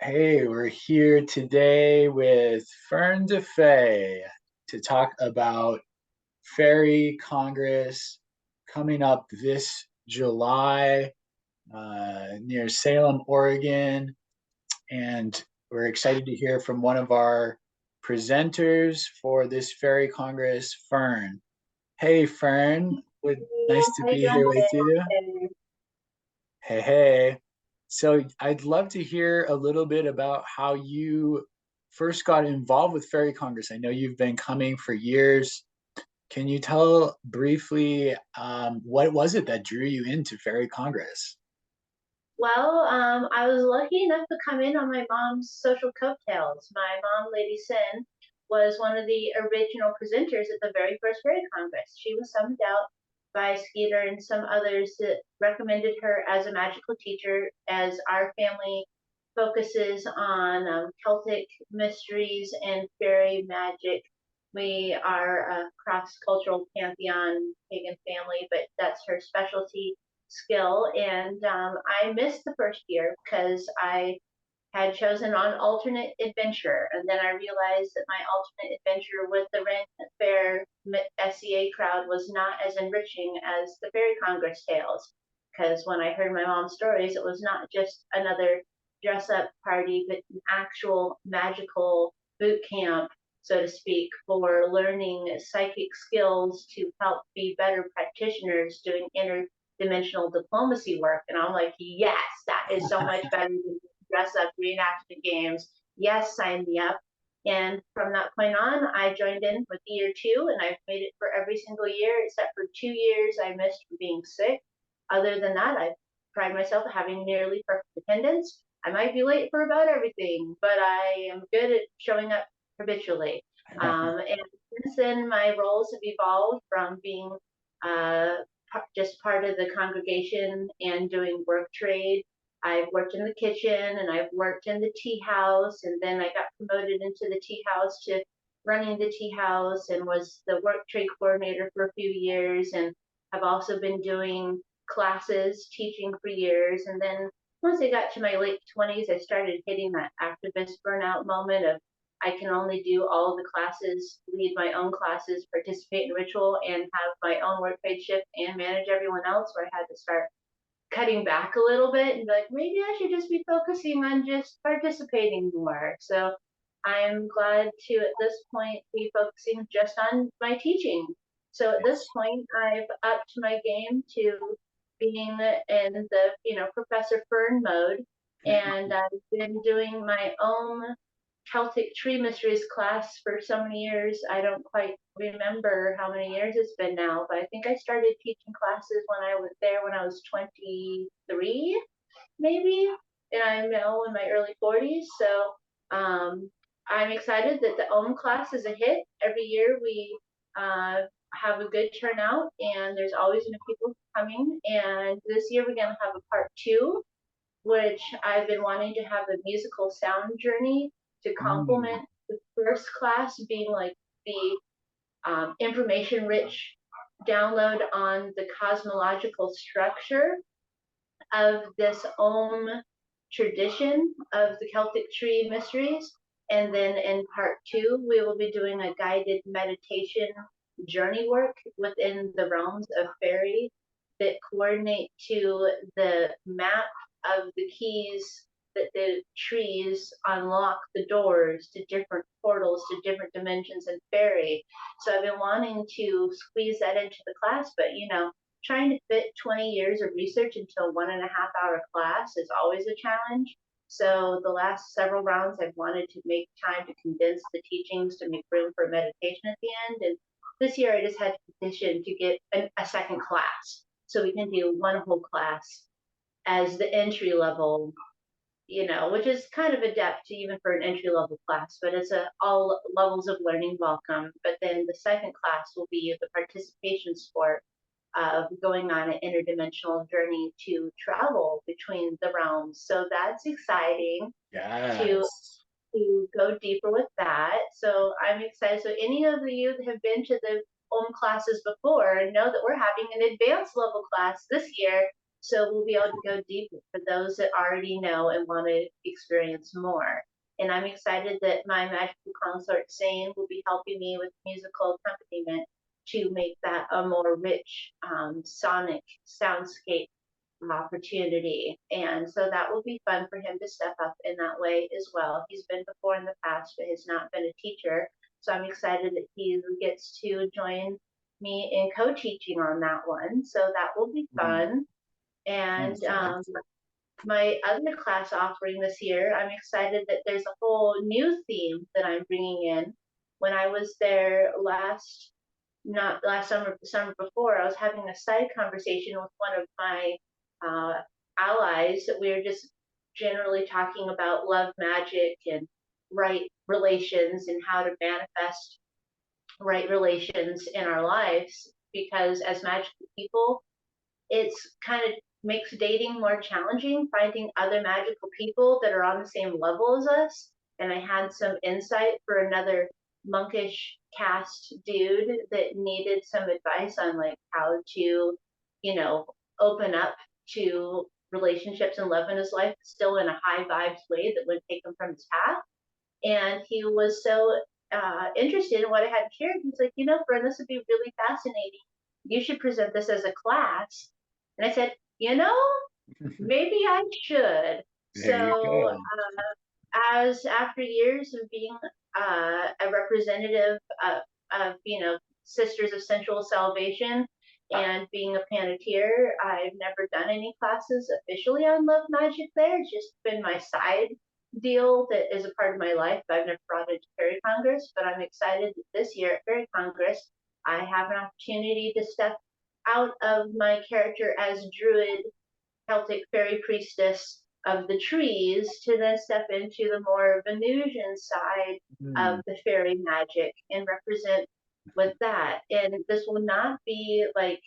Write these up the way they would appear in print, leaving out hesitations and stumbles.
Hey, we're here today with Fern DeFay to talk about Fairy Congress coming up this July near Salem, Oregon. And we're excited to hear from one of our presenters for this Fairy Congress, Fern. Hey, Fern, nice to How you be doing here with you. today? Hey, hey. So I'd love to hear a little bit about how you first got involved with Fairy Congress. I know you've been coming for years. Can you tell briefly what was it that drew you into Fairy Congress? I was lucky enough to come in on my mom's social coattails. My mom, Lady Sin, was one of the original presenters at the very first Fairy Congress. She was summoned out by Skeeter and some others that recommended her as a magical teacher, as our family focuses on Celtic mysteries and fairy magic. We are a cross-cultural pantheon pagan family, but that's her specialty skill. And I missed the first year because I had chosen an alternate adventure. And then I realized that my alternate adventure with the Ren Fair SCA crowd was not as enriching as the Fairy Congress tales. Because when I heard my mom's stories, it was not just another dress up party, but an actual magical boot camp, so to speak, for learning psychic skills to help be better practitioners doing interdimensional diplomacy work. And I'm like, yes, that is so much better than dress up reenactment games. Yes, sign me up. And from that point on, I joined in with year two, and I've made it for every single year except for 2 years I missed for being sick. Other than that, I pride myself on having nearly perfect attendance. I might be late for about everything, but I am good at showing up habitually. And since then, my roles have evolved from being uh, just part of the congregation and doing work trade. I've worked in the kitchen and I've worked in the tea house, and then I got promoted into the tea house to running the tea house and was the work trade coordinator for a few years, and have also been doing classes, teaching for years. And then once I got to my late 20s, I started hitting that activist burnout moment of I can only do all of the classes, lead my own classes, participate in ritual, and have my own work trade shift and manage everyone else, where I had to start cutting back a little bit and be like, maybe I should just be focusing on just participating more. So I'm glad to at this point be focusing just on my teaching. So at this point, I've upped my game to being in the Professor Fern mode, and I've been doing my own Celtic Tree Mysteries class for so many years. I don't quite remember how many years it's been now, but I think I started teaching classes when I was there when I was 23, maybe, and I'm now in my early 40s. So um, I'm excited that the OM class is a hit. Every year we uh, have a good turnout, and there's always new people coming. And this year we're going to have a part two, which I've been wanting to have a musical sound journey to Mm, complement the first class being like the information rich download on the cosmological structure of this Om tradition of the Celtic Tree Mysteries. And then in part two, we will be doing a guided meditation journey work within the realms of fairy that coordinate to the map of the keys that the trees unlock the doors to different portals to different dimensions in fairy. So I've been wanting to squeeze that into the class, but trying to fit 20 years of research into a 1.5 hour class is always a challenge. So the last several rounds, I've wanted to make time to condense the teachings to make room for meditation at the end. And this year I just had to petition to get a second class so we can do one whole class as the entry level, which is kind of adept even for an entry level class, but it's all levels of learning welcome. But then the second class will be the participation sport of going on an interdimensional journey to travel between the realms. So that's exciting to yes. go deeper with that. So I'm excited. So any of you that have been to the home classes before know that we're having an advanced level class this year. So we'll be able to go deeper for those that already know and want to experience more. And I'm excited that my magical consort Zane will be helping me with musical accompaniment to make that a more rich sonic soundscape opportunity. And so that will be fun for him to step up in that way as well. He's been before in the past, but has not been a teacher. So I'm excited that he gets to join me in co-teaching on that one. So that will be fun. And my other class offering this year, I'm excited that there's a whole new theme that I'm bringing in. When I was there not last summer, the summer before, I was having a side conversation with one of my allies that we were just generally talking about love magic and right relations and how to manifest right relations in our lives. Because as magical people, it's kind of makes dating more challenging, finding other magical people that are on the same level as us. And I had some insight for another monkish caste dude that needed some advice on like how to, you know, open up to relationships and love in his life, still in a high vibes way that would take him from his path. And he was so interested in what I had shared. He's like, Fern, this would be really fascinating. You should present this as a class. And I said, maybe I should. There you So, go. as after years of being a representative of, Sisters of Sensual Salvation and being a Paneteer, I've never done any classes officially on love magic there. It's just been my side deal that is a part of my life. I've never brought it to Fairy Congress, but I'm excited that this year at Fairy Congress, I have an opportunity to step out of my character as Druid, Celtic fairy priestess of the trees, to then step into the more Venusian side of the fairy magic and represent with that. And this will not be like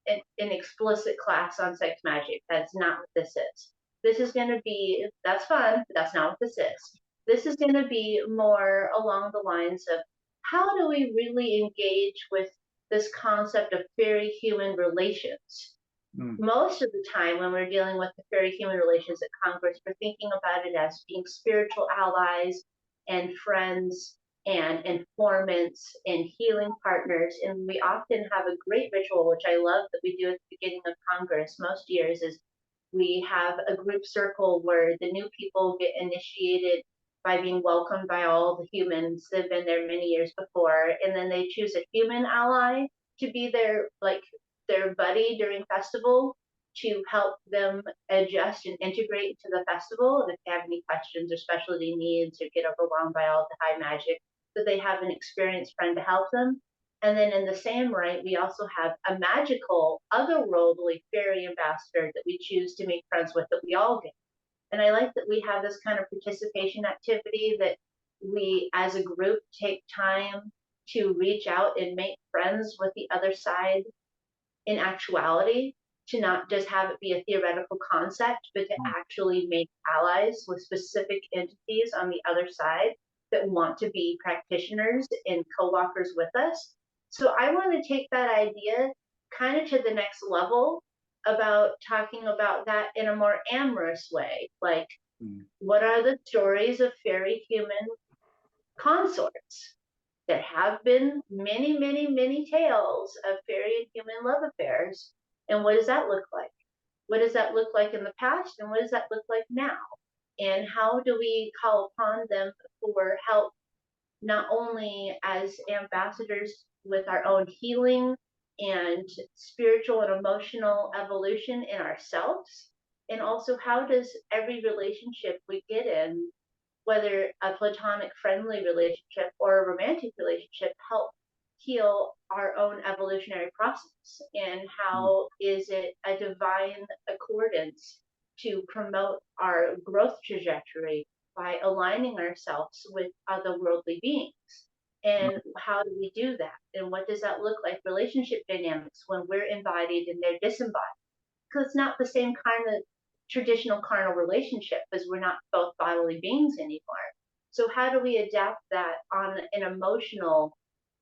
an explicit class on sex magic. That's not what this is. This is going to be, that's fun, but that's not what this is. This is going to be more along the lines of how do we really engage with this concept of fairy human relations? Most of the time, when we're dealing with the fairy human relations at Congress, we're thinking about it as being spiritual allies and friends and informants and healing partners. And we often have a great ritual, which I love, that we do at the beginning of Congress most years, is we have a group circle where the new people get initiated by being welcomed by all the humans that have been there many years before. And then they choose a human ally to be their buddy during festival, to help them adjust and integrate into the festival. And if they have any questions or specialty needs or get overwhelmed by all the high magic, that they have an experienced friend to help them. And then in the same right, we also have a magical, otherworldly fairy ambassador that we choose to make friends with, that we all get. And I like that we have this kind of participation activity, that we as a group take time to reach out and make friends with the other side in actuality, to not just have it be a theoretical concept, but to actually make allies with specific entities on the other side that want to be practitioners and co-walkers with us. So I want to take that idea kind of to the next level, about talking about that in a more amorous way. Like, what are the stories of fairy human consorts? There have been many, many, many tales of fairy and human love affairs. And what does that look like? What does that look like in the past? And what does that look like now? And how do we call upon them for help, not only as ambassadors with our own healing and spiritual and emotional evolution in ourselves, and also how does every relationship we get in, whether a platonic friendly relationship or a romantic relationship, help heal our own evolutionary process? And how is it a divine accordance to promote our growth trajectory by aligning ourselves with otherworldly beings? And how do we do that? And what does that look like, relationship dynamics, when we're embodied and they're disembodied? Because it's not the same kind of traditional carnal relationship, because we're not both bodily beings anymore. So how do we adapt that on an emotional,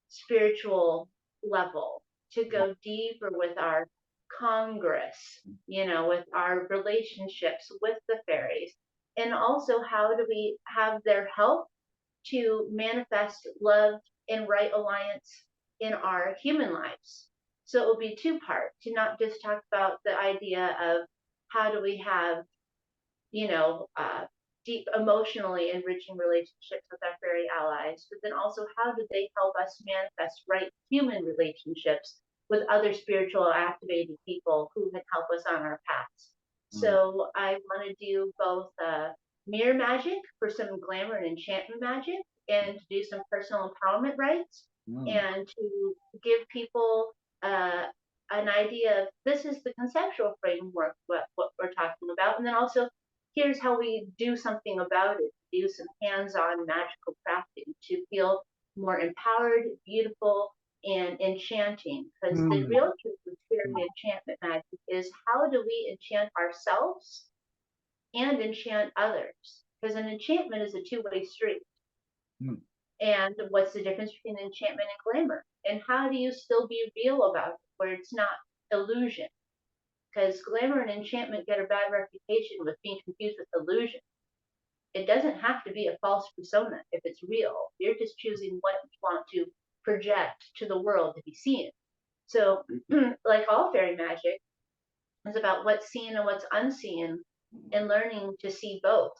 spiritual level to go deeper with our congress, with our relationships with the fairies, and also how do we have their help to manifest love and right alliance in our human lives. So it will be two part to not just talk about the idea of how do we have, you know, uh, deep emotionally enriching relationships with our fairy allies, but then also how do they help us manifest right human relationships with other spiritual activated people who can help us on our paths. Mm, So I want to do both mirror magic for some glamour and enchantment magic, and to do some personal empowerment rites, mm, and to give people uh, an idea of this is the conceptual framework, what we're talking about, and then also here's how we do something about it, do some hands-on magical crafting to feel more empowered, beautiful, and enchanting. Because the mm, real truth of fairy enchantment magic is how do we enchant ourselves and enchant others? Because an enchantment is a two-way street. mm, And what's the difference between enchantment and glamour? And how do you still be real about it where it's not illusion? Because glamour and enchantment get a bad reputation with being confused with illusion. It doesn't have to be a false persona if it's real. You're just choosing what you want to project to the world to be seen. So, like all fairy magic, is about what's seen and what's unseen, and learning to see both,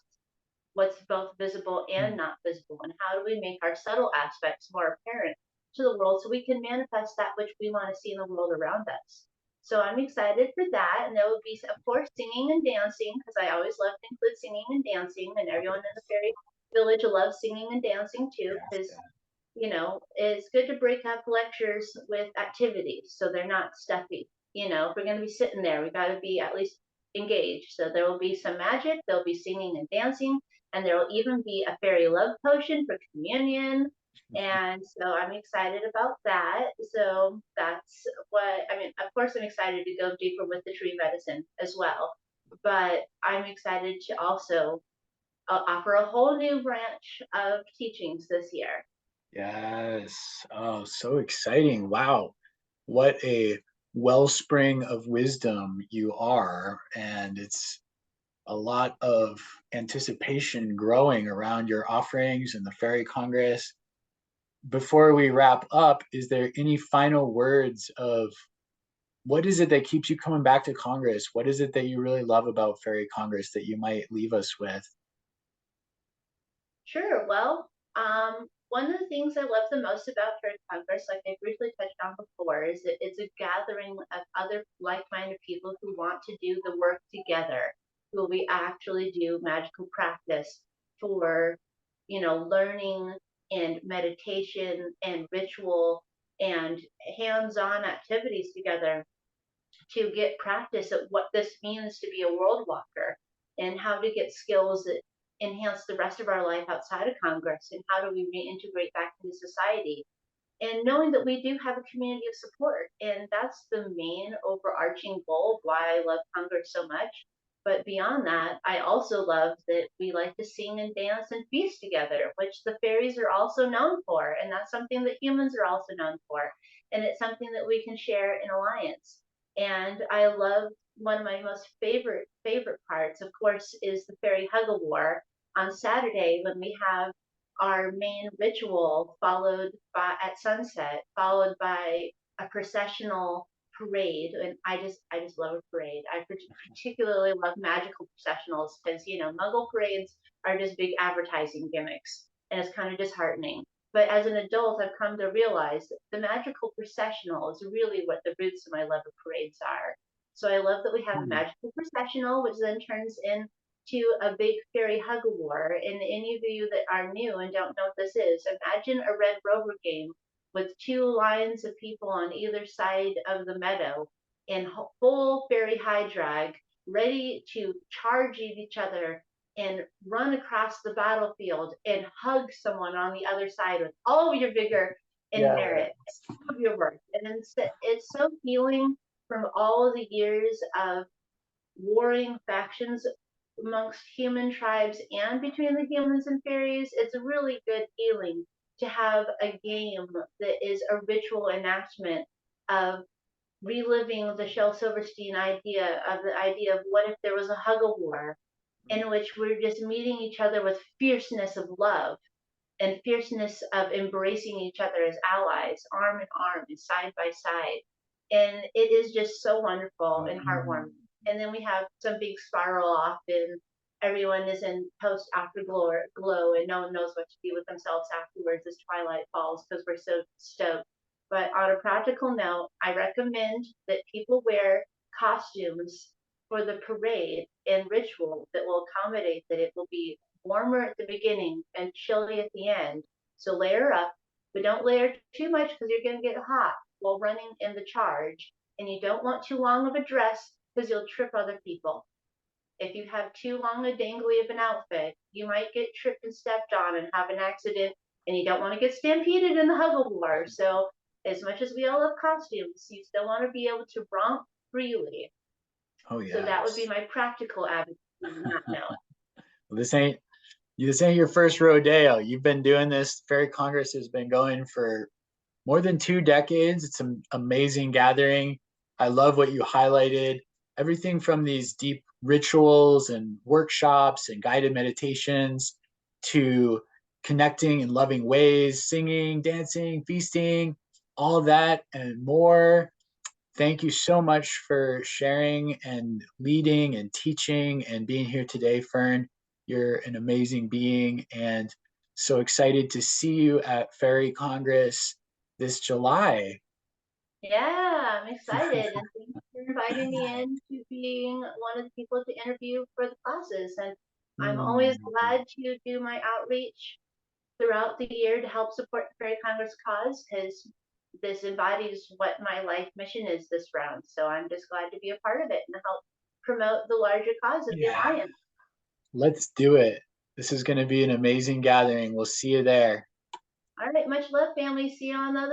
what's both visible and mm. not visible, and how do we make our subtle aspects more apparent to the world so we can manifest that which we want to see in the world around us. So I'm excited for that, and there will be, of course, singing and dancing, because I always love to include singing and dancing, and everyone in the fairy village loves singing and dancing too, Yeah, because yeah. it's good to break up lectures with activities so they're not stuffy. If we're going to be sitting there, we got to be at least engaged. So there will be some magic, there'll be singing and dancing, and there will even be a fairy love potion for communion. And so I'm excited about that. So that's what I mean. Of course, I'm excited to go deeper with the tree medicine as well. But I'm excited to also offer a whole new branch of teachings this year. Yes. Oh, so exciting. Wow. What a wellspring of wisdom you are. And it's a lot of anticipation growing around your offerings and the Fairy Congress. Before we wrap up, is there any final words of what is it that keeps you coming back to Congress? What is it that you really love about Fairy Congress that you might leave us with? Sure. Well, one of the things I love the most about Third Congress, like I briefly touched on before, is that it's a gathering of other like-minded people who want to do the work together, who we actually do magical practice for, learning and meditation and ritual and hands-on activities together to get practice at what this means to be a world walker, and how to get skills that enhance the rest of our life outside of Congress, and how do we reintegrate back into society, and knowing that we do have a community of support. And that's the main overarching goal of why I love Congress so much. But beyond that, I also love that we like to sing and dance and feast together, which the fairies are also known for. And that's something that humans are also known for. And it's something that we can share in alliance. And I love one of my most favorite parts, of course, is the fairy hug a war on Saturday, when we have our main ritual followed by at sunset, followed by a processional parade. And I just love a parade. I particularly love magical processionals, because muggle parades are just big advertising gimmicks, and it's kind of disheartening. But as an adult, I've come to realize that the magical processional is really what the roots of my love of parades are. So I love that we have a Hmm. magical processional, which then turns in to a big fairy hug war. And any of you that are new and don't know what this is, imagine a Red Rover game with two lines of people on either side of the meadow in full fairy high drag, ready to charge at each other and run across the battlefield and hug someone on the other side with all of your vigor and Yeah. merit of your work. And it's so healing from all of the years of warring factions amongst human tribes and between the humans and fairies. It's a really good healing to have a game that is a ritual enactment of reliving the Shel Silverstein idea of the idea of what if there was a hug of war in which we're just meeting each other with fierceness of love and fierceness of embracing each other as allies, arm in arm and side by side. And it is just so wonderful and heartwarming. And then we have some big spiral off, and everyone is in post afterglow, and no one knows what to do with themselves afterwards as twilight falls because we're so stoked. But on a practical note, I recommend that people wear costumes for the parade and ritual that will accommodate that it will be warmer at the beginning and chilly at the end. So layer up, but don't layer too much because you're going to get hot while running in the charge. And you don't want too long of a dress because you'll trip other people. If you have too long a dangly of an outfit, you might get tripped and stepped on and have an accident, and you don't want to get stampeded in the hug of war. So, as much as we all love costumes, you still want to be able to romp freely. Oh So that would be yes. my practical advice on that note. Well, this ain't your first rodeo. You've been doing this. Fairy Congress has been going for more than 2 decades. It's an amazing gathering. I love what you highlighted. Everything from these deep rituals and workshops and guided meditations to connecting in loving ways, singing, dancing, feasting, all of that and more. Thank you so much for sharing and leading and teaching and being here today, Fern. You're an amazing being and so excited to see you at Fairy Congress this July. Yeah, I'm excited. And thanks for inviting me in to being one of the people to interview for the classes. And I'm always glad to do my outreach throughout the year to help support the Fairy Congress cause because this embodies what my life mission is this round. So I'm just glad to be a part of it and help promote the larger cause of the Yeah, Alliance. let's do it. This is going to be an amazing gathering. We'll see you there. All right, much love, family. See you on the other